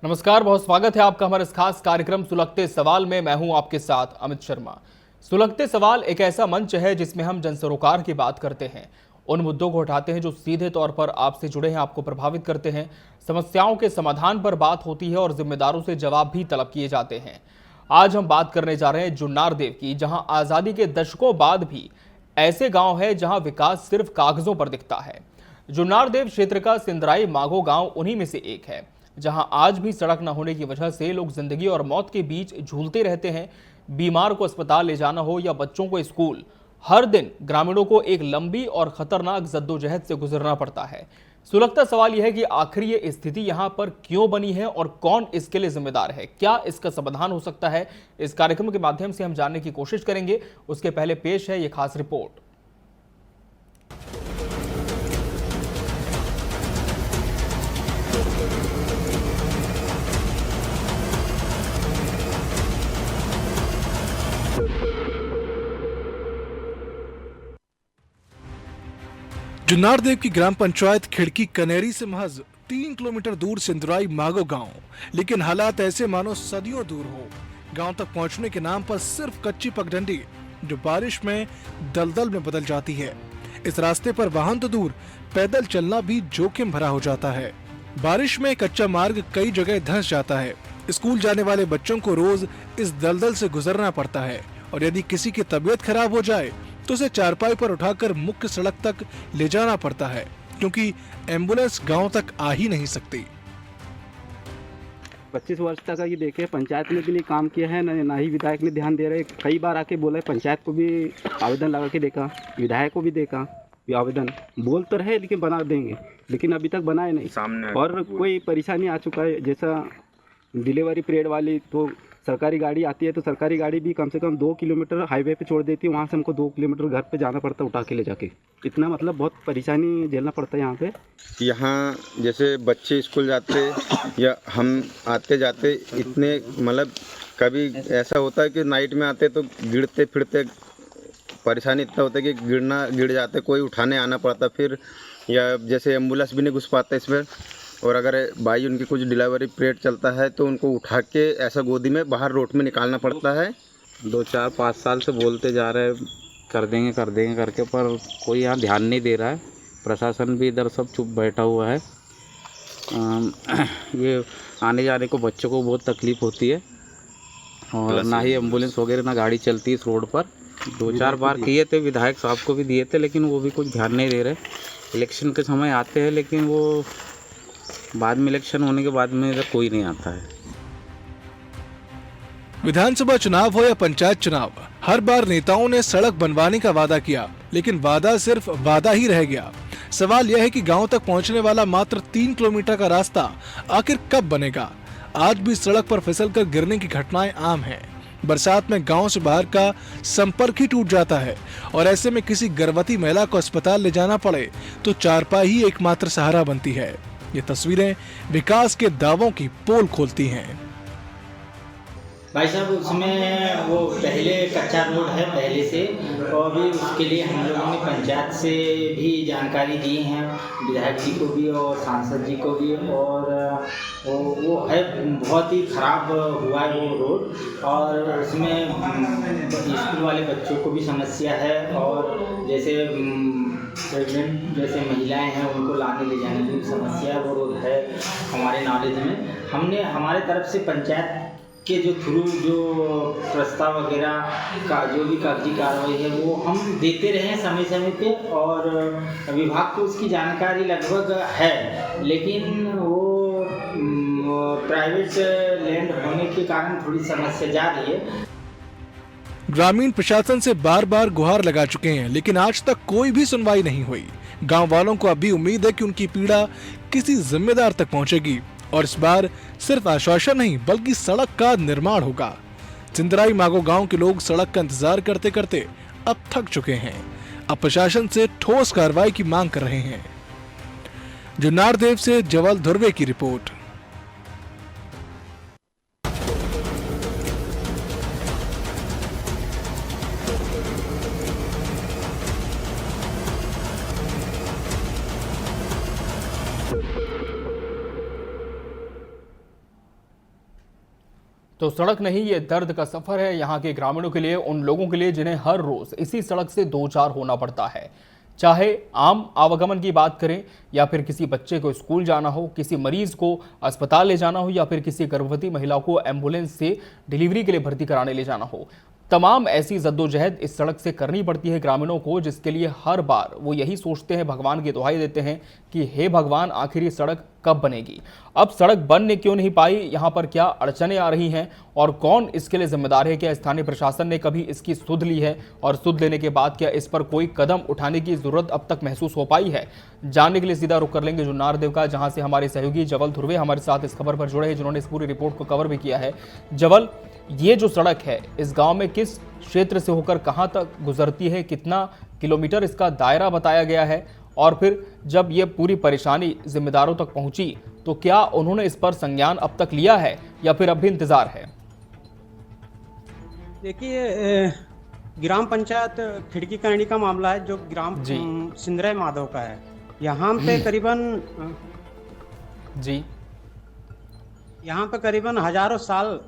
नमस्कार, बहुत स्वागत है आपका हमारे इस खास कार्यक्रम सुलगते सवाल में। मैं हूं आपके साथ अमित शर्मा। सुलगते सवाल एक ऐसा मंच है जिसमें हम जन सरोकार की बात करते हैं, उन मुद्दों को उठाते हैं जो सीधे तौर पर आपसे जुड़े हैं, आपको प्रभावित करते हैं। समस्याओं के समाधान पर बात होती है और जिम्मेदारों से जवाब भी तलब किए जाते हैं। आज हम बात करने जा रहे हैं जुन्नार देव की, जहां आजादी के दशकों बाद भी ऐसे गांव है जहां विकास सिर्फ कागजों पर दिखता है। जुन्नार देव क्षेत्र का सिंदराई माघो गांव उन्हीं में से एक है, जहां आज भी सड़क न होने की वजह से लोग जिंदगी और मौत के बीच झूलते रहते हैं। बीमार को अस्पताल ले जाना हो या बच्चों को स्कूल, हर दिन ग्रामीणों को एक लंबी और खतरनाक जद्दोजहद से गुजरना पड़ता है। सुलगता सवाल यह है कि आखिर ये स्थिति यहां पर क्यों बनी है और कौन इसके लिए जिम्मेदार है, क्या इसका समाधान हो सकता है। इस कार्यक्रम के माध्यम से हम जानने की कोशिश करेंगे। उसके पहले पेश है ये खास रिपोर्ट। जुन्नार देव की ग्राम पंचायत खिड़की कनेरी से महज 3 किलोमीटर दूर सिंदुराई मागो गांव, लेकिन हालात ऐसे मानो सदियों दूर हो। गांव तक पहुंचने के नाम पर सिर्फ कच्ची पगडंडी जो बारिश में दलदल में बदल जाती है। इस रास्ते पर वाहन तो दूर, पैदल चलना भी जोखिम भरा हो जाता है। बारिश में कच्चा मार्ग कई जगह धंस जाता है। स्कूल जाने वाले बच्चों को रोज इस दलदल से गुजरना पड़ता है और यदि किसी की तबीयत खराब हो जाए तो उसे चारपाई पर उठाकर मुख्य सड़क तक ले जाना पड़ता है, क्योंकि एम्बुलेंस गांव तक आ ही नहीं सकती। 25 वर्ष तक ये देखे, पंचायत ने भी नहीं काम किया है, ना ही विधायक ने ध्यान दे रहे। कई बार आके बोला, पंचायत को भी आवेदन लगा के देखा, विधायक को भी देखा, आवेदन बोल तो रहे लेकिन बना देंगे, लेकिन अभी तक बनाए नहीं सामने। और कोई परेशानी आ चुका है, जैसा डिलीवरी पीरियड वाली, तो सरकारी गाड़ी आती है तो सरकारी गाड़ी भी कम से कम 2 किलोमीटर हाईवे पे छोड़ देती है, वहाँ से हमको 2 किलोमीटर घर पे जाना पड़ता है उठा के ले जाके। इतना मतलब बहुत परेशानी झेलना पड़ता है यहाँ पे। यहाँ जैसे बच्चे स्कूल जाते या हम आते जाते, इतने मतलब कभी ऐसा होता है कि नाइट में आते तो गिरते फिरते परेशानी इतना होता है कि गिर जाते, कोई उठाने आना पड़ता फिर, या जैसे एम्बुलेंस भी नहीं घुस पाता इसमें। और अगर भाई उनकी कुछ डिलीवरी पीरियड चलता है तो उनको उठा के ऐसा गोदी में बाहर रोड में निकालना पड़ता है। 2-4-5 साल से बोलते जा रहे हैं कर देंगे करके, पर कोई यहाँ ध्यान नहीं दे रहा है। प्रशासन भी इधर सब चुप बैठा हुआ है। ये आने जाने को बच्चों को बहुत तकलीफ़ होती है और ना ही एम्बुलेंस वगैरह ना गाड़ी चलती इस रोड पर। 2-4 बार किए थे, विधायक साहब को भी दिए थे, लेकिन वो भी कुछ ध्यान नहीं दे रहे। इलेक्शन के समय आते हैं लेकिन वो बाद में, इलेक्शन होने के बाद में इधर कोई नहीं आता है। विधानसभा चुनाव हो या पंचायत चुनाव, हर बार नेताओं ने सड़क बनवाने का वादा किया, लेकिन वादा सिर्फ वादा ही रह गया। सवाल यह है कि गांव तक पहुंचने वाला मात्र 3 किलोमीटर का रास्ता आखिर कब बनेगा। आज भी सड़क पर फिसलकर गिरने की घटनाएं आम हैं। बरसात में गांव से बाहर का संपर्क ही टूट जाता है और ऐसे में किसी गर्भवती महिला को अस्पताल ले जाना पड़े तो चारपाई ही एकमात्र सहारा बनती है। ये तस्वीरें विकास के दावों की पोल खोलती हैं। भाई साहब, उसमें वो पहले कच्चा रोड है पहले से, और भी उसके लिए हम लोगों ने पंचायत से भी जानकारी दी है, विधायक जी को भी और सांसद जी को भी। और वो है बहुत ही ख़राब हुआ है वो रोड, और उसमें स्कूल वाले बच्चों को भी समस्या है, और जैसे प्रेग्नेंट जैसे महिलाएं हैं उनको लाने ले जाने की समस्या है। वो रोड है हमारे नॉलेज में। हमने हमारे तरफ से पंचायत के जो थ्रू जो प्रस्ताव वगैरह का जो भी कागजी कार्रवाई है वो हम देते रहे समय समय पे, और विभाग को उसकी जानकारी लगभग है, लेकिन वो प्राइवेट लैंड होने के कारण थोड़ी समस्या जा रही है। ग्रामीण प्रशासन से बार बार गुहार लगा चुके हैं, लेकिन आज तक कोई भी सुनवाई नहीं हुई। गांव वालों को अभी उम्मीद है कि उनकी पीड़ा किसी जिम्मेदार तक पहुंचेगी और इस बार सिर्फ आश्वासन नहीं बल्कि सड़क का निर्माण होगा। सिंदराई मागो गांव के लोग सड़क का इंतजार करते करते अब थक चुके हैं। अब प्रशासन से ठोस कार्रवाई की मांग कर रहे हैं। जुन्नार देव से जवल धुर्वे की रिपोर्ट। तो सड़क नहीं, ये दर्द का सफर है यहाँ के ग्रामीणों के लिए, उन लोगों के लिए जिन्हें हर रोज इसी सड़क से दो चार होना पड़ता है। चाहे आम आवागमन की बात करें या फिर किसी बच्चे को स्कूल जाना हो, किसी मरीज को अस्पताल ले जाना हो या फिर किसी गर्भवती महिला को एम्बुलेंस से डिलीवरी के लिए भर्ती कराने ले जाना हो, तमाम ऐसी जद्दोजहद इस सड़क से करनी पड़ती है ग्रामीणों को, जिसके लिए हर बार वो यही सोचते हैं, भगवान की दुहाई देते हैं कि हे भगवान आखिर ये सड़क कब बनेगी। अब सड़क बनने क्यों नहीं पाई, यहाँ पर क्या अड़चनें आ रही हैं और कौन इसके लिए जिम्मेदार है? क्या स्थानीय प्रशासन ने कभी इसकी सुध ली है और सुध लेने के बाद क्या इस पर कोई कदम उठाने की जरूरत अब तक महसूस हो पाई है? जानने के लिए सीधा रुख कर लेंगे जुन्नार देव का, जहां से हमारे सहयोगी जवल धुर्वे हमारे साथ इस खबर पर जुड़े हैं, जिन्होंने इस पूरी रिपोर्ट को कवर भी किया है। जवल, ये जो सड़क है इस गांव में किस क्षेत्र से होकर कहां तक गुजरती है, कितना किलोमीटर इसका दायरा बताया गया है, और फिर जब ये पूरी परेशानी जिम्मेदारों तक पहुंची तो क्या उन्होंने इस पर संज्ञान अब तक लिया है या फिर अब भी इंतजार है? देखिए, ग्राम पंचायत खिड़की कनेरी का मामला है जो ग्राम सिंदरा माधव का है। यहाँ पे करीबन यहाँ पे करीबन हजारों साल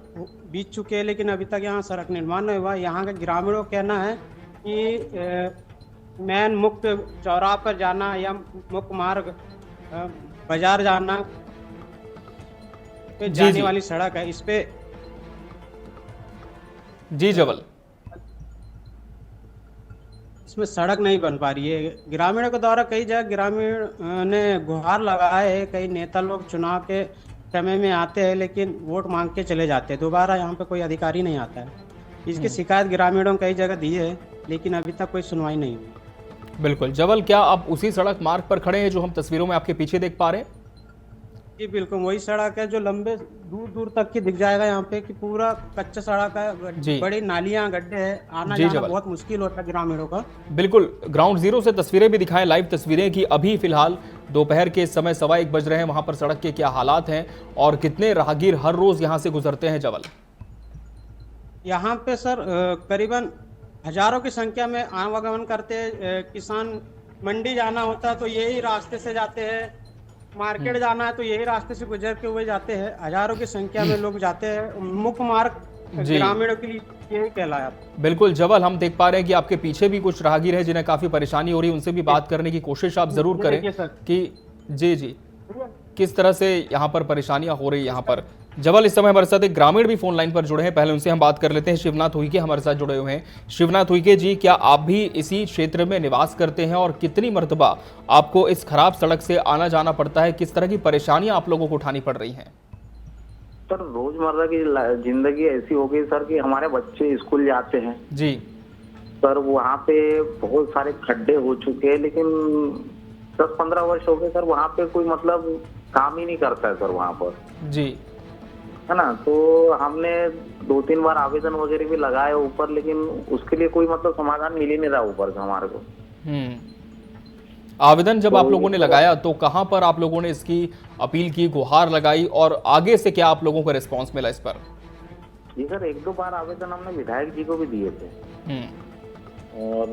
बीत चुके हैं, लेकिन अभी तक यहाँ सड़क निर्माण नहीं हुआ। यहाँ के ग्रामीणों का कहना है कि मेन मुख्य चौराहा पर जाना या मुख्य मार्ग बाजार जाना पे जाने वाली सड़क है, इस पे जवल, इसमें सड़क नहीं बन पा रही है। ग्रामीणों के द्वारा कई जगह ग्रामीण ने गुहार लगाया है, कई नेता लोग चुनाव के समय में आते हैं लेकिन वोट मांग के चले जाते हैं, दोबारा यहाँ पे कोई अधिकारी नहीं आता है। इसकी शिकायत ग्रामीणों कई जगह दी है लेकिन अभी तक कोई सुनवाई नहीं हुई। बिल्कुल जवल, क्या आप उसी सड़क मार्ग पर खड़े हैं जो हम तस्वीरों में आपके पीछे देख पा रहे हैं? जी बिल्कुल, वही सड़क है जो लंबे दूर दूर तक की दिख जाएगा यहाँ पे कि पूरा कच्चा सड़क है, बड़ी नालियां, गड्ढे हैं, आना जाना बहुत मुश्किल होता है ग्रामीणों का। बिल्कुल, ग्राउंड जीरो से तस्वीरें भी दिखाएं, लाइव तस्वीरें कि अभी फिलहाल दोपहर के समय 1:15 बज रहे हैं, वहां पर सड़क के क्या हालात हैं और कितने राहगीर हर रोज यहाँ से गुजरते हैं? जवल, यहाँ पे सर करीबन हजारों की संख्या में आवागमन करते हैं। किसान मंडी जाना होता है तो यही रास्ते से जाते हैं, मार्केट जाना है तो यही रास्ते से गुजर के हुए जाते हैं। हजारों की संख्या में लोग जाते हैं, मुख्य मार्ग ग्रामीणों के लिए यही कहलाया। बिल्कुल जवल, हम देख पा रहे हैं कि आपके पीछे भी कुछ राहगीर हैं जिन्हें काफी परेशानी हो रही है, उनसे भी बात करने की कोशिश आप जरूर करें कि जी किस तरह से यहाँ पर परेशानियां हो रही है यहाँ पर। जवल, इस समय हमारे साथ एक ग्रामीण भी फोन लाइन पर जुड़े हैं, पहले उनसे हम बात कर लेते हैं। शिवनाथ हुईके हमारे साथ जुड़े हुए हैं। शिवनाथ हुईके जी, क्या आप भी इसी क्षेत्र में निवास करते हैं और कितनी मर्तबा आपको इस खराब सड़क से आना जाना पड़ता है? किस तरह की परेशानियां आप लोगों को उठानी पड़ रही हैं? सर, रोजमर्रा की जिंदगी ऐसी हो गई सर कि हमारे बच्चे स्कूल जाते हैं जी सर, वहाँ पे बहुत सारे खड्डे हो चुके हैं, लेकिन 10-15 वर्ष हो गए सर, वहाँ पे कोई मतलब काम ही नहीं करता है सर वहाँ पर जी, है ना। तो हमने 2-3 बार आवेदन वगैरह भी लगाए ऊपर, लेकिन उसके लिए कोई मतलब समाधान मिल ही नहीं रहा ऊपर से हमारे को। आवेदन जब आप लोगों ने लगाया तो कहां पर आप लोगों ने इसकी अपील की, गुहार लगाई और आगे से क्या आप लोगों का रिस्पांस मिला इस पर? जी सर, 1-2 बार आवेदन हमने विधायक जी को भी दिए थे और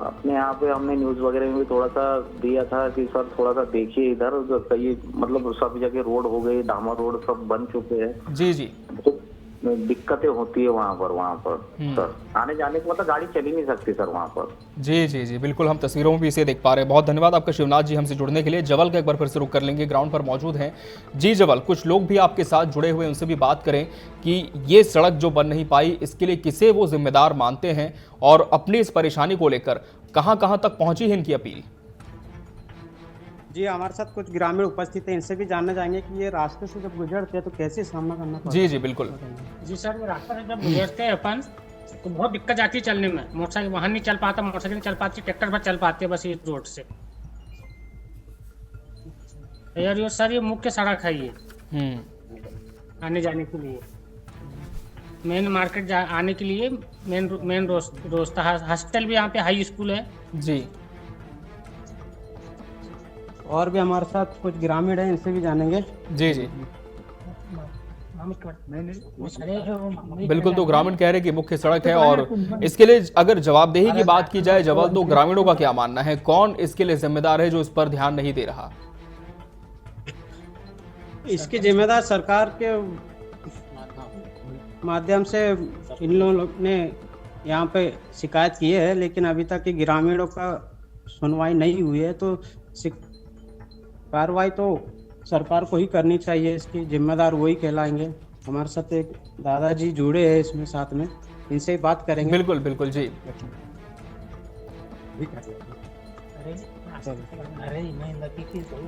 अपने यहाँ पे हमने न्यूज वगैरह में भी थोड़ा सा दिया था कि सर थोड़ा सा देखिए इधर, कई मतलब सब जगह रोड हो गई, डामर रोड सब बन चुके हैं। जी तो दिक्कतें होती है वहाँ पर सर, आने जाने की मतलब गाड़ी चल ही नहीं सकती सर वहाँ पर। जी बिल्कुल, हम तस्वीरों में भी इसे देख पा रहे हैं। बहुत धन्यवाद आपका शिवनाथ जी हमसे जुड़ने के लिए। जवल का एक बार फिर से रुक कर लेंगे, ग्राउंड पर मौजूद हैं। जी जवल, कुछ लोग भी आपके साथ जुड़े हुए, उनसे भी बात करें कि ये सड़क जो बन नहीं पाई इसके लिए किसे वो जिम्मेदार मानते हैं और अपनी इस परेशानी को लेकर कहां तक पहुंची है इनकी अपील। जी, हमारे साथ कुछ ग्रामीण उपस्थित हैं, इनसे भी जानना चाहेंगे कि ये रास्ते से जब गुजरते हैं तो कैसे सामना करना पड़ता है। जी बिल्कुल। जी सर, ये रास्ता से जब गुजरते हैं अपन तो बहुत दिक्कत आती है चलने में। मोटरसाइकिल वाहन नहीं चल पाता, मोटरसाइकिल नहीं चल पाती, ट्रैक्टर पर चल पाते हैं बस इस रोड से। यार ये सर, ये मुख्य सड़क है, ये आने जाने के लिए, मेन मार्केट आने के लिए मेन रास्ता। हॉस्पिटल भी यहाँ पे, हाई स्कूल है जी। और भी हमारे साथ कुछ ग्रामीण हैं, इनसे भी जानेंगे। जी बिल्कुल, तो ग्रामीण कह रहे हैं कि मुख्य सड़क है और इसके लिए अगर जवाबदेही की बात की जाए जवल, तो ग्रामीणों का क्या मानना है? कौन इसके लिए जिम्मेदार है जो इस पर ध्यान नहीं दे रहा? इसकी जिम्मेदार सरकार के माध्यम से इन लोगों ने यहाँ पे शिकायत की है, लेकिन अभी तक के ग्रामीणों का सुनवाई नहीं हुई है। तो कार्रवाई तो सरकार को ही करनी चाहिए, इसकी जिम्मेदार वही कहलाएंगे। हमारे साथ एक दादाजी जुड़े हैं इसमें साथ में, इनसे ही बात करेंगे। बिल्कुल बिल्कुल जी।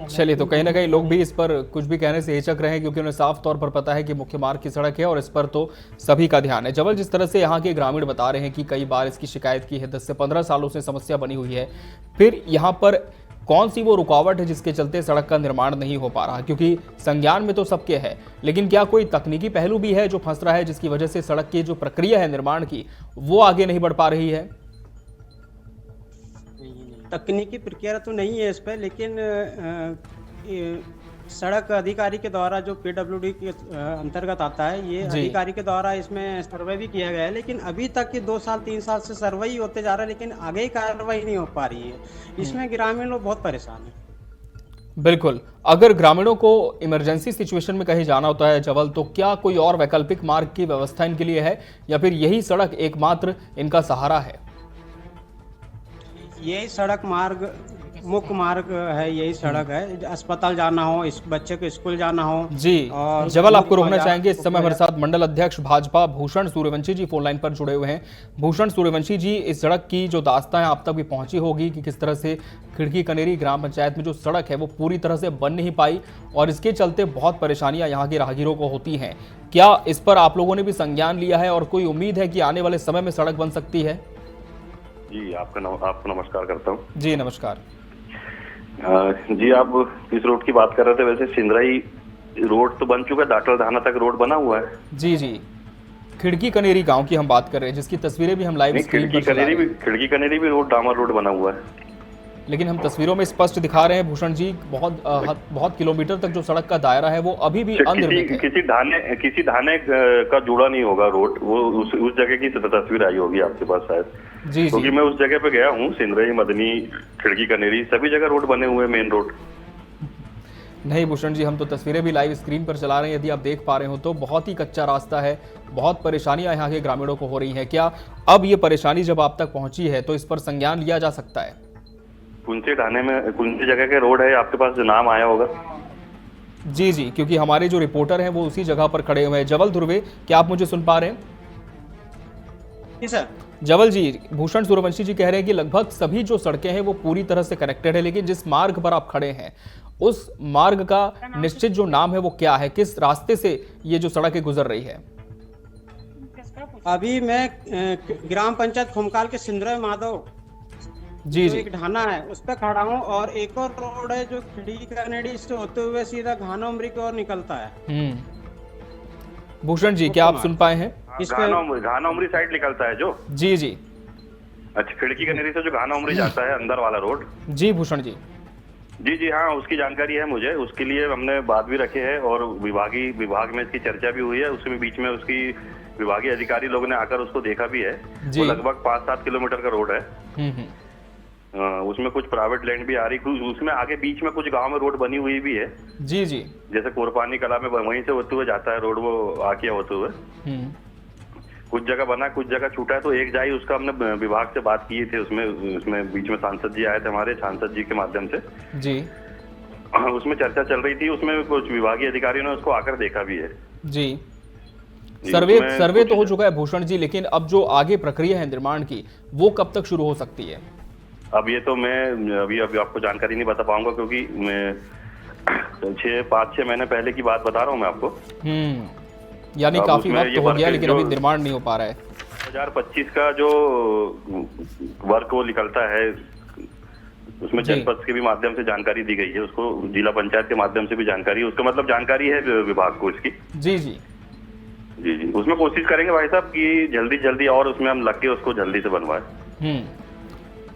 चलिए, तो कहीं ना कहीं लोग भी इस पर कुछ भी कहने से हिचक रहे हैं, क्योंकि उन्हें साफ तौर पर पता है कि मुख्य मार्ग की सड़क है और इस पर तो सभी का ध्यान है। जबल, जिस तरह से यहाँ के ग्रामीण बता रहे हैं कि कई बार इसकी शिकायत की है, 10 से 15 सालों से समस्या बनी हुई है, फिर यहाँ पर कौन सी वो रुकावट है जिसके चलते सड़क का निर्माण नहीं हो पा रहा? क्योंकि संज्ञान में तो सबके है, लेकिन क्या कोई तकनीकी पहलू भी है जो फंस रहा है, जिसकी वजह से सड़क की जो प्रक्रिया है निर्माण की, वो आगे नहीं बढ़ पा रही है? तकनीकी प्रक्रिया तो नहीं है इस पर, लेकिन सड़क अधिकारी के द्वारा जो पीडब्ल्यूडी के अंतर्गत आता है, ये अधिकारी के द्वारा इसमें सर्वे भी किया गया है, लेकिन अभी तक के 2 साल 3 साल से सर्वे ही होते जा रहा है, लेकिन आगे कार्रवाई नहीं हो पा रही है। इसमें ग्रामीण लोग बहुत परेशान हैं। बिल्कुल, अगर ग्रामीणों को इमरजेंसी सिचुएशन में कहीं जाना होता है जबल, तो क्या कोई और वैकल्पिक मार्ग की व्यवस्था इनके लिए है, या फिर यही सड़क एकमात्र इनका सहारा है? यही सड़क मार्ग मुख्य मार्ग है, यही सड़क है। अस्पताल जाना हो, इस बच्चे को स्कूल जाना हो जी। और जबल, आपको रोकना चाहेंगे, इस समय हमारे साथ मंडल अध्यक्ष भाजपा भूषण सूर्यवंशी जी फोन लाइन पर जुड़े हुए हैं। भूषण सूर्यवंशी जी, इस सड़क की जो दास्तां है आप तक भी पहुंची होगी कि किस तरह से खिड़की कनेरी ग्राम पंचायत में जो सड़क है वो पूरी तरह से बन नहीं पाई, और इसके चलते बहुत परेशानियां यहाँ के राहगीरों को होती हैं। क्या इस पर आप लोगों ने भी संज्ञान लिया है और कोई उम्मीद है कि आने वाले समय में सड़क बन सकती है? जी, आपको नमस्कार करता हूँ। जी नमस्कार। जी, आप किस रोड की बात कर रहे थे? वैसे सिंदराई रोड तो बन चुका है, दाटल धाना तक रोड बना हुआ है। जी जी, खिड़की कनेरी गांव की हम बात कर रहे हैं, जिसकी तस्वीरें भी हम लाइव स्क्रीन पर चला रहे हैं। खिड़की कनेरी भी रोड डामर रोड बना हुआ है, लेकिन हम तस्वीरों में स्पष्ट दिखा रहे हैं भूषण जी, बहुत किलोमीटर तक जो सड़क का दायरा है वो अभी भी अनिर्मित है। किसी धाने का जुड़ा नहीं होगा रोड, वो उस जगह की तस्वीर आई होगी आपके पास शायद। जी, क्योंकि मैं उस जगह पे गया हूँ, सिंदराई, मदनी, खिड़की कनेरी, सभी जगह रोड बने हुए, मेन रोड। नहीं भूषण जी, हम तो तस्वीरें भी लाइव स्क्रीन पर चला रहे हैं, यदि आप देख पा रहे हो तो बहुत ही कच्चा रास्ता है, बहुत परेशानियां यहाँ के ग्रामीणों को हो रही हैं। क्या अब ये परेशानी जब आप तक पहुंची है तो इस पर संज्ञान लिया जा सकता है? कौन से थाने में, कौन सी जगह के रोड है आपके पास जो नाम आया होगा? जी जी, क्योंकि हमारे जो रिपोर्टर हैं वो उसी जगह पर खड़े हुए हैं। जबल ध्रुवे, क्या आप मुझे सुन पा रहे हैं? जी सर। जबल जी, भूषण सूर्यवंशी जी कह रहे हैं कि लगभग सभी जो सड़कें हैं वो पूरी तरह से कनेक्टेड है, लेकिन जिस मार्ग पर आप खड़े हैं उस मार्ग का निश्चित जो नाम है वो क्या है? किस रास्ते से ये जो सड़कें गुजर रही है? अभी मैं ग्राम पंचायत खुमकाल के सिंदराई माधव जी एक ढाना है उस पर खड़ा हूँ, और एक और रोड है जो खिड़की कनेरी से होते हुए सीधा घाना उमरी की ओर निकलता है। भूषण जी, क्या आप सुन पाए हैं? घाना उमरी साइड निकलता है जो? जी जी। अच्छा, खिड़की कनेरी से जो घाना उमरी जाता है अंदर वाला रोड? जी भूषण जी। जी जी, हाँ, उसकी जानकारी है मुझे। उसके लिए हमने बात भी रखे है और विभाग में इसकी चर्चा भी हुई है। उसमें बीच में उसकी विभागीय अधिकारी लोगों ने आकर उसको देखा भी है। वो लगभग 5-7 किलोमीटर का रोड है। उसमें कुछ प्राइवेट लैंड भी आ रही, उसमें आगे बीच में कुछ गांव में रोड बनी हुई भी है। जी जी, जैसे कोरपानी कला में वहीं से होते हुए जाता है रोड, वो आकिया होते हुए। कुछ जगह बना, कुछ जगह छूटा है। तो एक जाई उसका हमने विभाग से बात की थी, उसमें बीच में सांसद जी आए थे, हमारे सांसद जी के माध्यम से जी उसमें चर्चा चल रही थी। उसमें कुछ विभागीय अधिकारियों ने उसको आकर देखा भी है। जी, सर्वे तो हो चुका है भूषण जी, लेकिन अब जो आगे प्रक्रिया है निर्माण की वो कब तक शुरू हो सकती है? अब ये तो मैं अभी आपको जानकारी नहीं बता पाऊंगा, क्योंकि मैं 5-6 महीने पहले की बात बता रहा हूँ मैं आपको। यानी काफी वक्त हो गया, लेकिन अभी निर्माण नहीं हो पा रहा है। 2025 का जो वर्क वो निकलता है, उसमें जनपद के भी माध्यम से जानकारी दी गई है, उसको जिला पंचायत के माध्यम से भी जानकारी है। उसका मतलब जानकारी है विभाग को इसकी। जी जी जी जी, उसमें कोशिश करेंगे भाई साहब कि जल्दी और उसमें हम लग के उसको जल्दी से बनवाए।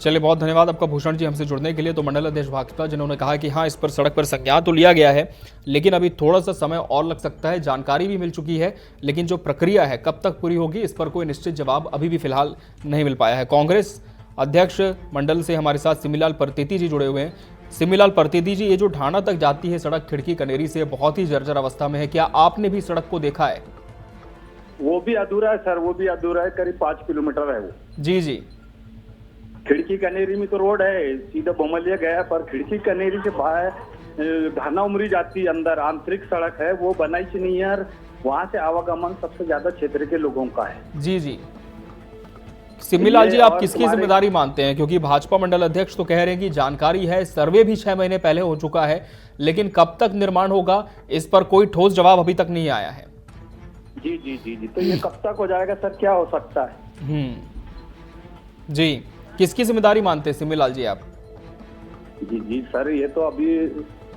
चलिए, बहुत धन्यवाद आपका भूषण जी हमसे जुड़ने के लिए। तो मंडल अध्यक्ष भाजपा जिन्होंने कहा कि हाँ, इस पर सड़क पर संज्ञान तो लिया गया है, लेकिन अभी थोड़ा सा समय और लग सकता है। जानकारी भी मिल चुकी है, लेकिन जो प्रक्रिया है कब तक पूरी होगी इस पर कोई निश्चित जवाब अभी भी फिलहाल नहीं मिल पाया है। कांग्रेस अध्यक्ष मंडल से हमारे साथ सिमीलाल परतेती जी जुड़े हुए हैं। सिमीलाल परतेती जी, ये जो ढाणा तक जाती है सड़क खिड़की कनेरी से, बहुत ही जर्जर अवस्था में है, क्या आपने भी सड़क को देखा है? वो भी अधूरा है सर, वो भी अधूरा है, करीब 5 किलोमीटर है वो। जी जी। खिड़की कनेरी में तो रोड है, सीधा बमलिया गया, पर खिड़की कनेरी से बाहर घाना उमरी जाती अंदर आंतरिक सड़क है, वो बनाई से नहीं है। वहाँ से आवागमन सबसे ज्यादा क्षेत्र के लोगों का है। जी जी। सिम्मीलाल जी, आप किसकी जिम्मेदारी मानते हैं? क्योंकि भाजपा मंडल अध्यक्ष तो कह रहे हैं कि जानकारी है, सर्वे भी 6 महीने पहले हो चुका है, लेकिन कब तक निर्माण होगा इस पर कोई ठोस जवाब अभी तक नहीं आया है। जी जी जी जी, तो ये कब तक हो जाएगा सर, क्या हो सकता है? जी, किसकी जिम्मेदारी मानते हैं सिम्मीलाल जी आप? जी जी सर, ये तो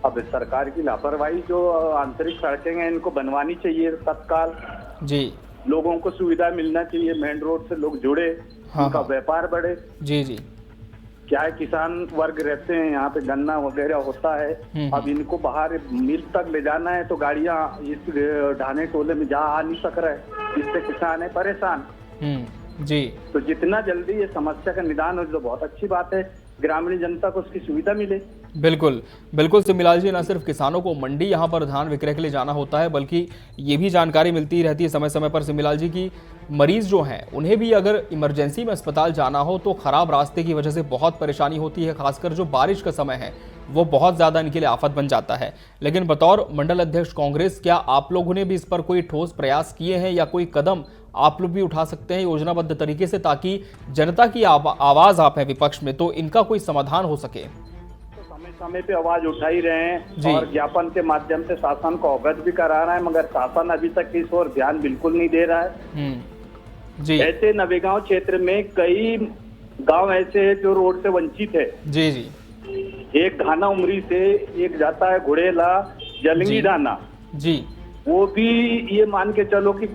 अब सरकार की लापरवाही, जो आंतरिक सड़कें हैं इनको बनवानी चाहिए तत्काल। जी, लोगों को सुविधा मिलना चाहिए, मेन रोड से लोग जुड़े, उनका व्यापार बढ़े। जी जी। क्या है, किसान वर्ग रहते हैं यहाँ पे, गन्ना वगैरह होता है, अब इनको बाहर मिल तक ले जाना है तो गाड़ियाँ इस ढाने टोले में जा आ नहीं सक रहे, इससे किसान है परेशान। जी, तो जितना जल्दी ये समस्या का निदान हो तो बहुत अच्छी बात है, ग्रामीण जनता को उसकी सुविधा मिले। बिल्कुल बिल्कुल सिम्मीलाल जी, न सिर्फ किसानों को मंडी यहाँ पर धान विक्रय के लिए जाना होता है, बल्कि ये भी जानकारी मिलती रहती है समय समय पर सिम्मीलाल जी की मरीज जो हैं उन्हें भी अगर इमरजेंसी में अस्पताल जाना हो तो खराब रास्ते की वजह से बहुत परेशानी होती है। खासकर जो बारिश का समय है वो बहुत ज़्यादा इनके लिए आफत बन जाता है। लेकिन बतौर मंडल अध्यक्ष कांग्रेस, क्या आप लोगों ने भी इस पर कोई ठोस प्रयास किए हैं या कोई कदम आप लोग भी उठा सकते हैं योजनाबद्ध तरीके से, ताकि जनता की आवाज़ आप है विपक्ष में, तो इनका कोई समाधान हो सके? समय समय पे आवाज उठा ही रहे हैं और ज्ञापन के माध्यम से शासन को अवगत भी करा रहा है, मगर शासन अभी तक इस ओर ध्यान बिल्कुल नहीं दे रहा है। जी। ऐसे नवेगांव क्षेत्र में कई गांव ऐसे हैं जो रोड से वंचित है। जी जी। एक घाना उमरी से एक जाता है घुड़ेला जलंगी डाना। जी। वो भी ये मान के चलो कि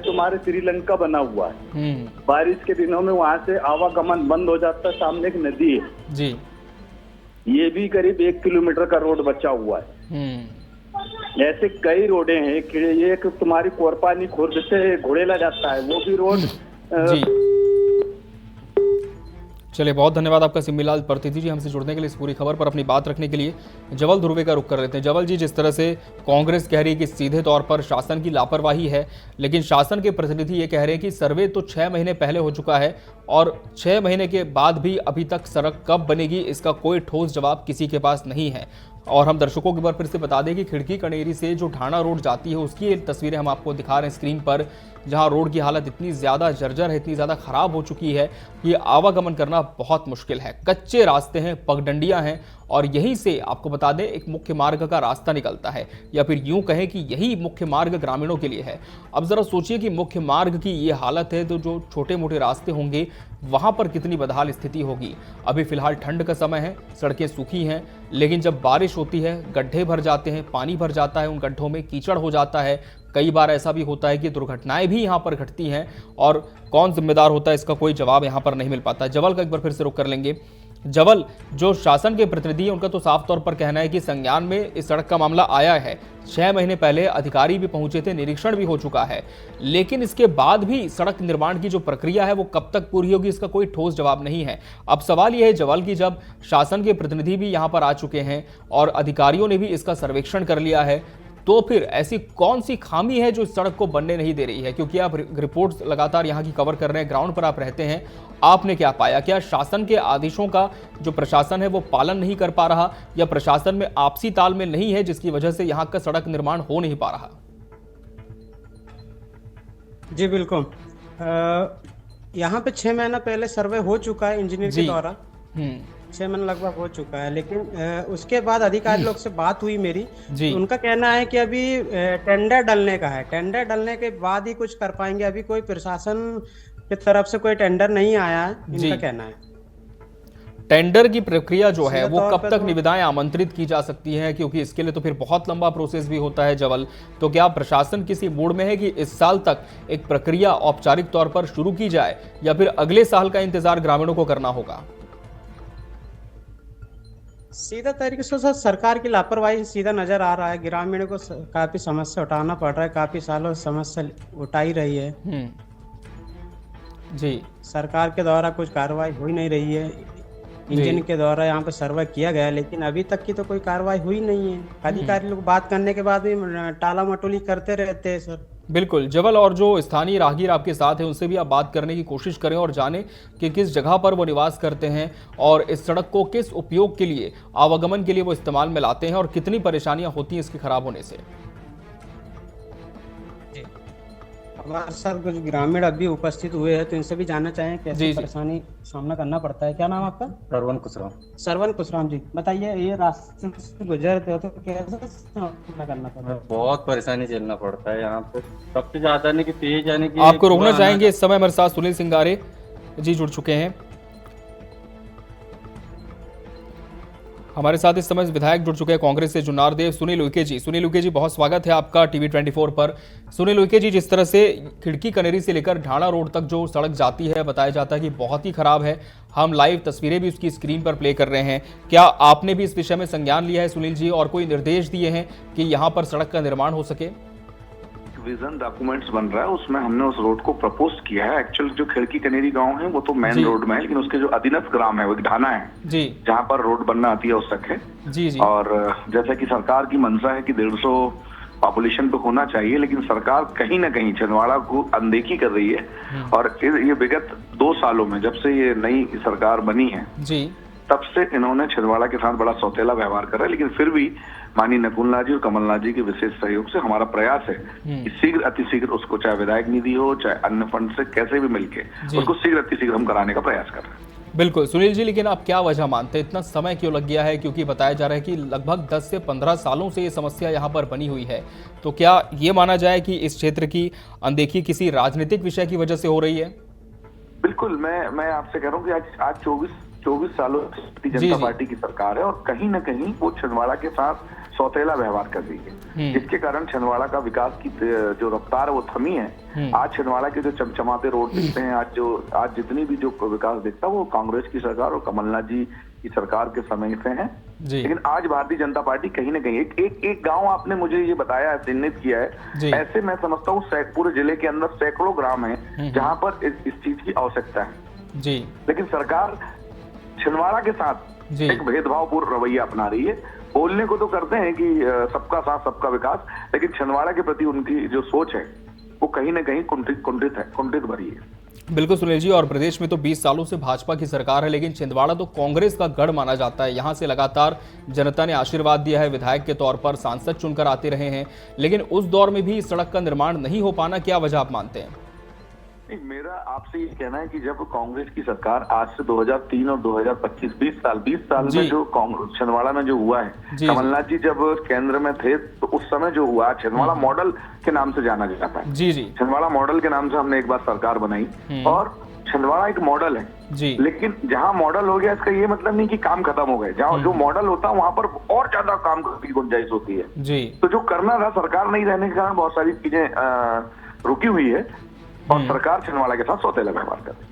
तुम्हारे श्रीलंका बना हुआ है। बारिश के दिनों में वहाँ से आवागमन बंद हो जाता है, सामने एक नदी है। जी। ये भी करीब 1 किलोमीटर का रोड बचा हुआ है। ऐसे कई रोडे हैं, ये तुम्हारी कोरपानी खुर्द से घुड़ेला जाता है, वो भी रोड। जी, चलिए बहुत धन्यवाद आपका सिम्मीलाल प्रतिनिधि जी हमसे जुड़ने के लिए, इस पूरी खबर पर अपनी बात रखने के लिए। जवल ध्रुवे का रुख कर लेते हैं। जवल जी, जिस तरह से कांग्रेस कह रही है कि सीधे तौर पर शासन की लापरवाही है, लेकिन शासन के प्रतिनिधि ये कह रहे हैं कि सर्वे तो 6 महीने पहले हो चुका है और 6 महीने के बाद भी अभी तक सड़क कब बनेगी इसका कोई ठोस जवाब किसी के पास नहीं है। और हम दर्शकों की बार फिर से बता दें कि खिड़की कनेरी से जो ढाणा रोड जाती है उसकी तस्वीरें हम आपको दिखा रहे हैं स्क्रीन पर, जहां रोड की हालत इतनी ज़्यादा जर्जर है, इतनी ज़्यादा ख़राब हो चुकी है कि आवागमन करना बहुत मुश्किल है। कच्चे रास्ते हैं, पगडंडियां हैं और यहीं से आपको बता दें एक मुख्य मार्ग का रास्ता निकलता है, या फिर यूं कहें कि यही मुख्य मार्ग ग्रामीणों के लिए है। अब ज़रा सोचिए कि मुख्य मार्ग की ये हालत है तो जो छोटे मोटे रास्ते होंगे वहाँ पर कितनी बदहाल स्थिति होगी। अभी फिलहाल ठंड का समय है, सड़कें सूखी हैं, लेकिन जब बारिश होती है गड्ढे भर जाते हैं, पानी भर जाता है, उन गड्ढों में कीचड़ हो जाता है। कई बार ऐसा भी होता है कि दुर्घटनाएं भी यहाँ पर घटती हैं और कौन जिम्मेदार होता है इसका कोई जवाब यहाँ पर नहीं मिल पाता। जवल का एक बार फिर से रुख कर लेंगे। जवल, जो शासन के प्रतिनिधि हैं उनका तो साफ तौर पर कहना है कि संज्ञान में इस सड़क का मामला आया है, 6 महीने पहले अधिकारी भी पहुंचे थे, निरीक्षण भी हो चुका है, लेकिन इसके बाद भी सड़क निर्माण की जो प्रक्रिया है वो कब तक पूरी होगी इसका कोई ठोस जवाब नहीं है। अब सवाल यह है जवल की, जब शासन के प्रतिनिधि भी यहाँ पर आ चुके हैं और अधिकारियों ने भी इसका सर्वेक्षण कर लिया है, तो फिर ऐसी कौन सी खामी है जो इस सड़क को बनने नहीं दे रही है? क्योंकि आप रिपोर्ट्स लगातार यहाँ की कवर कर रहे हैं, ग्राउंड पर आप रहते हैं, आपने क्या पाया? क्या शासन के आदेशों का जो प्रशासन है वो पालन नहीं कर पा रहा, या प्रशासन में आपसी तालमेल नहीं है जिसकी वजह से यहाँ का सड़क निर्माण हो नहीं पा रहा? जी बिल्कुल, यहाँ पे 6 महीना पहले सर्वे हो चुका है इंजीनियर के द्वारा, 6 महीना लगभग हो चुका है, लेकिन उसके बाद अधिकारी लोग से बात हुई मेरी, उनका कहना है कि अभी टेंडर डलने का है, टेंडर डलने के बाद ही कुछ कर पाएंगे, अभी कोई प्रशासन की तरफ से कोई टेंडर नहीं आया है, इनका कहना है। टेंडर की प्रक्रिया जो है वो कब तक निविदाएं आमंत्रित की जा सकती हैं? क्योंकि इसके लिए तो फिर बहुत लंबा प्रोसेस भी होता है जवल। तो क्या प्रशासन किसी मूड में है कि इस साल तक एक प्रक्रिया औपचारिक तौर पर शुरू की जाए, या फिर अगले साल का इंतजार ग्रामीणों को करना होगा? सीधा तरीके से सर सरकार की लापरवाही सीधा नजर आ रहा है, ग्रामीणों को काफी समस्या उठाना पड़ रहा है, काफी सालों से समस्या उठाई रही है। जी, सरकार के द्वारा कुछ कार्रवाई हो ही नहीं रही है। इंजन के द्वारा यहाँ पे सर्वे किया गया, लेकिन अभी तक की तो कोई कार्रवाई हुई नहीं है। अधिकारी लोग बात करने के बाद भी टाला मटोली करते रहते हैं सर। बिल्कुल जवल, और जो स्थानीय राहगीर आपके साथ हैं उनसे भी आप बात करने की कोशिश करें और जानें कि किस जगह पर वो निवास करते हैं और इस सड़क को किस उपयोग के लिए, आवागमन के लिए वो इस्तेमाल में लाते हैं और कितनी परेशानियां होती हैं इसके खराब होने से। हमारे सर कुछ ग्रामीण अभी उपस्थित हुए हैं तो इनसे भी जानना चाहें कैसे परेशानी सामना करना पड़ता है। क्या नाम आपका? सरवन कुशराम। सरवन कुशराम जी, बताइए ये रास्ते से गुजरते हो तो कैसे सामना करना पड़ता है? बहुत परेशानी झेलना पड़ता है यहाँ पे, सबसे ज्यादा नहीं कि तेज यानी कि आपको रोकना चाहेंगे। इस समय हमारे साथ सुनील सिंगारे जी जुड़ चुके हैं, हमारे साथ इस समय विधायक जुड़ चुके हैं कांग्रेस से जुन्नार देव। सुनील उइके जी, सुनील उइके जी बहुत स्वागत है आपका टीवी 24 पर। सुनील उइके जी, जिस तरह से खिड़की कनेरी से लेकर ढाणा रोड तक जो सड़क जाती है बताया जाता है कि बहुत ही खराब है, हम लाइव तस्वीरें भी उसकी स्क्रीन पर प्ले कर रहे हैं। क्या आपने भी इस विषय में संज्ञान लिया है सुनील जी, और कोई निर्देश दिए हैं कि यहाँ पर सड़क का निर्माण हो सके? विजन डॉक्यूमेंट्स बन रहा है, उसमें हमने उस रोड को प्रपोज किया है। एक्चुअल जो खिड़की कनेरी गांव है वो तो मेन रोड में है, लेकिन उसके जो अधीनस्थ ग्राम है वो एक ढाना है जी, जहाँ पर रोड बनना आती है उस तक है जी जी। और जैसा कि सरकार की मंशा है कि 150 पॉपुलेशन पे होना चाहिए, लेकिन सरकार कहीं ना कहीं छिंदवाड़ा को अनदेखी कर रही है। और ये विगत 2 सालों में जब से ये नई सरकार बनी है जी, तब से इन्होंने छिंदवाड़ा के साथ बड़ा सौतेला व्यवहार करा है। लेकिन फिर भी माननीय नकुलनाथ जी और कमलनाथ जी के विशेष सहयोग से हमारा प्रयास है कि शीघ्र अतिशीघ्र उसको, चाहे विधायक निधि हो चाहे अन्य फंड से कैसे भी मिलके उसको शीघ्र अतिशीघ्र हम कराने का प्रयास कर रहे हैं। बिल्कुल सुनील जी, लेकिन आप क्या वजह मानते हैं, इतना समय क्यों लग गया है? क्योंकि बताया जा रहा है कि लगभग 10 से 15 सालों से ये समस्या यहाँ पर बनी हुई है, तो क्या ये माना जाए कि इस क्षेत्र की अनदेखी किसी राजनीतिक विषय की वजह से हो रही है? बिल्कुल, मैं आपसे कह रहा हूँ कि आज 24 सालों से भारतीय जनता पार्टी की सरकार है और कहीं ना कहीं वो छिंदवाड़ा के साथ सौतेला व्यवहार कर रही है, जिसके कारण छिंदवाड़ा का विकास की जो रफ्तार है वो थमी है। आज छिंदवाड़ा के जो चमचमाते रोड दिखते हैं, आज जितनी भी जो विकास दिखता है वो कांग्रेस की सरकार और कमलनाथ जी की सरकार के समय से है। लेकिन आज भारतीय जनता पार्टी कहीं ना कहीं एक गांव आपने मुझे ये बताया, चिन्हित किया है, ऐसे मैं समझता हूँ पूरे जिले के अंदर सैकड़ों ग्राम है जहाँ पर इस चीज की आवश्यकता है जी। लेकिन सरकार छिंदवाड़ा के साथ एक भेदभावपूर्ण रवैया अपना रही है। बोलने को तो करते हैं कि सबका साथ सबका विकास, लेकिन छिंदवाड़ा के प्रति उनकी जो सोच है वो कहीं ना कहीं कुंठित भरी है। बिल्कुल सुनील जी, और प्रदेश में तो 20 सालों से भाजपा की सरकार है, लेकिन छिंदवाड़ा तो कांग्रेस का गढ़ माना जाता है। यहाँ से लगातार जनता ने आशीर्वाद दिया है, विधायक के तौर पर सांसद चुनकर आते रहे हैं, लेकिन उस दौर में भी सड़क का निर्माण नहीं हो पाना, क्या वजह आप मानते हैं? मेरा आपसे ये कहना है कि जब कांग्रेस की सरकार आज से 2003 और 2025 20 साल में जो छिंदवाड़ा में जो हुआ है, कमलनाथ जी जब केंद्र में थे तो उस समय जो हुआ, छिंदवाड़ा मॉडल के नाम से जाना जाता है जी। छिंदवाड़ा मॉडल के नाम से हमने एक बार सरकार बनाई और छिंदवाड़ा एक मॉडल है जी। लेकिन जहाँ मॉडल हो गया इसका ये मतलब नहीं कि काम खत्म हो गए। जहाँ जो मॉडल होता है वहां पर और ज्यादा काम करने की गुंजाइश होती है जी। तो जो करना था, सरकार नहीं रहने के कारण बहुत सारी चीजें रुकी हुई है और सरकार छिंदवाड़ा के साथ सौतेला व्यवहार कर रही है।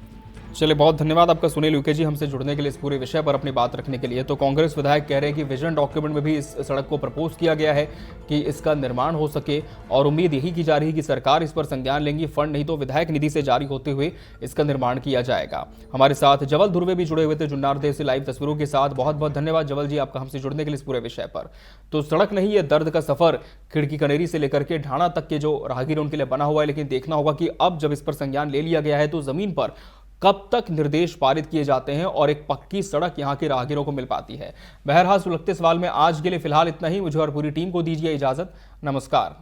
चलिए, बहुत धन्यवाद आपका सुनील उइके जी, हमसे जुड़ने के लिए, इस पूरे विषय पर अपनी बात रखने के लिए। तो कांग्रेस विधायक कह रहे हैं कि विजन डॉक्यूमेंट में भी इस सड़क को प्रपोज किया गया है कि इसका निर्माण हो सके, और उम्मीद यही की जा रही है कि सरकार इस पर संज्ञान लेंगी। फंड नहीं तो विधायक निधि से जारी होते हुए इसका निर्माण किया जाएगा। हमारे साथ जवल ध्रुवे भी जुड़े हुए थे जुन्नार देव से लाइव तस्वीरों के साथ। बहुत बहुत धन्यवाद जवल जी आपका हमसे जुड़ने के लिए इस पूरे विषय पर। तो सड़क नहीं, ये दर्द का सफर खिड़की कनेरी से लेकर के ढाणा तक के जो राहगीर उनके लिए बना हुआ है, लेकिन देखना होगा कि अब जब इस पर संज्ञान ले लिया गया है तो जमीन पर कब तक निर्देश पारित किए जाते हैं और एक पक्की सड़क यहां के राहगीरों को मिल पाती है। बहरहाल सुलगते सवाल में आज के लिए फिलहाल इतना ही। मुझे और पूरी टीम को दीजिए इजाजत। नमस्कार।